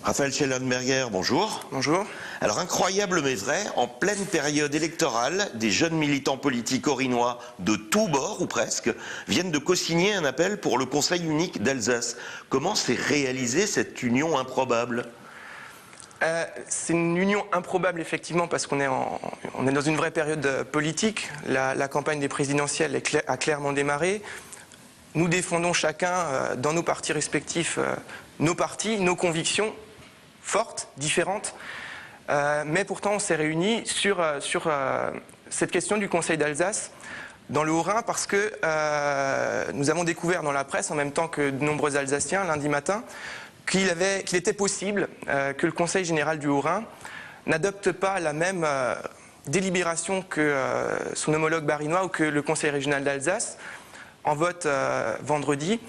Raphaël Schellenberger, bonjour. Bonjour. Alors incroyable mais vrai, en pleine période électorale, des jeunes militants politiques orinois de tous bords ou presque viennent de co-signer un appel pour le Conseil unique d'Alsace. Comment s'est réalisée cette union improbable ? C'est une union improbable effectivement parce qu'on est dans une vraie période politique. La campagne des présidentielles a clairement démarré. Nous défendons chacun dans nos partis respectifs nos partis, nos convictions fortes, différentes. Mais pourtant on s'est réunis sur cette question du Conseil d'Alsace dans le Haut-Rhin parce que nous avons découvert dans la presse en même temps que de nombreux Alsaciens lundi matin qu'il était possible que le Conseil général du Haut-Rhin n'adopte pas la même délibération que son homologue barinois ou que le Conseil régional d'Alsace en vote vendredi,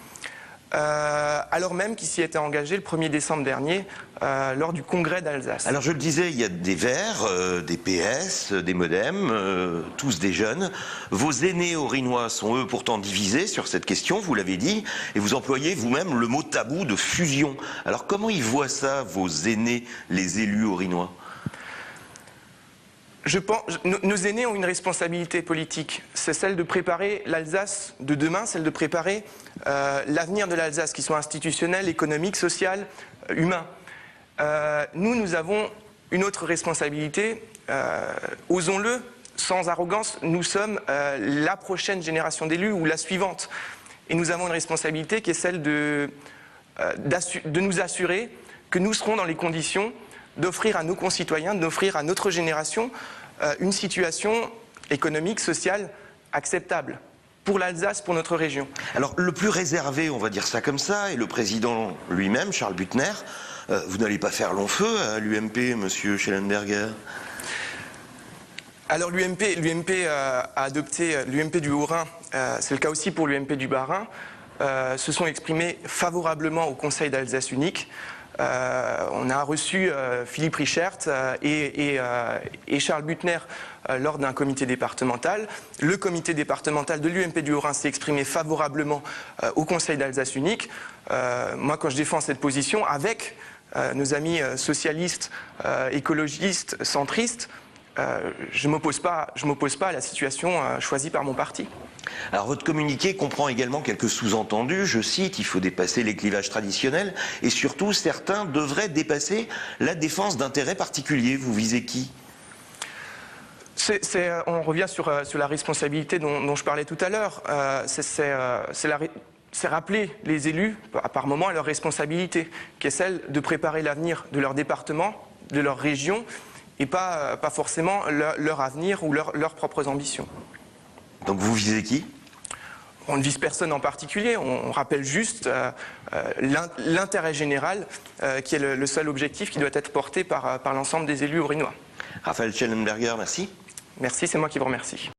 alors même qu'il s'y était engagé le 1er décembre dernier lors du congrès d'Alsace. Alors je le disais, il y a des Verts, des PS, des Modem, tous des jeunes. Vos aînés orinois sont eux pourtant divisés sur cette question, vous l'avez dit, et vous employez vous-même le mot tabou de fusion. Alors comment ils voient ça, vos aînés, les élus orinois ? Je pense, nos aînés ont une responsabilité politique, c'est celle de préparer l'Alsace de demain, celle de préparer l'avenir de l'Alsace, qui soit institutionnel, économique, social, humain. Nous avons une autre responsabilité, osons-le, sans arrogance, nous sommes la prochaine génération d'élus ou la suivante. Et nous avons une responsabilité qui est celle de nous assurer que nous serons dans les conditions d'offrir à nos concitoyens, d'offrir à notre génération une situation économique, sociale acceptable pour l'Alsace, pour notre région. Alors le plus réservé, on va dire ça comme ça, est le président lui-même, Charles Büttner. Vous n'allez pas faire long feu à l'UMP, monsieur Schellenberger ? Alors l'UMP a adopté, l'UMP du Haut-Rhin, c'est le cas aussi pour l'UMP du Bas-Rhin, se sont exprimés favorablement au Conseil d'Alsace unique. On a reçu Philippe Richert et Charles Büttner lors d'un comité départemental. Le comité départemental de l'UMP du Haut-Rhin s'est exprimé favorablement au Conseil d'Alsace unique. Moi, quand je défends cette position, avec nos amis socialistes, écologistes, centristes, je ne m'oppose pas à la situation choisie par mon parti. Alors votre communiqué comprend également quelques sous-entendus, je cite, il faut dépasser les clivages traditionnels et surtout certains devraient dépasser la défense d'intérêts particuliers. Vous visez qui ? On revient sur la responsabilité dont je parlais tout à l'heure. C'est rappeler les élus par moment à leur responsabilité, qui est celle de préparer l'avenir de leur département, de leur région, et pas forcément leur avenir ou leurs propres ambitions. Donc vous visez qui ? On ne vise personne en particulier, on rappelle juste l'intérêt général qui est le seul objectif qui doit être porté par l'ensemble des élus orinois. Raphaël Schellenberger, merci. Merci, c'est moi qui vous remercie.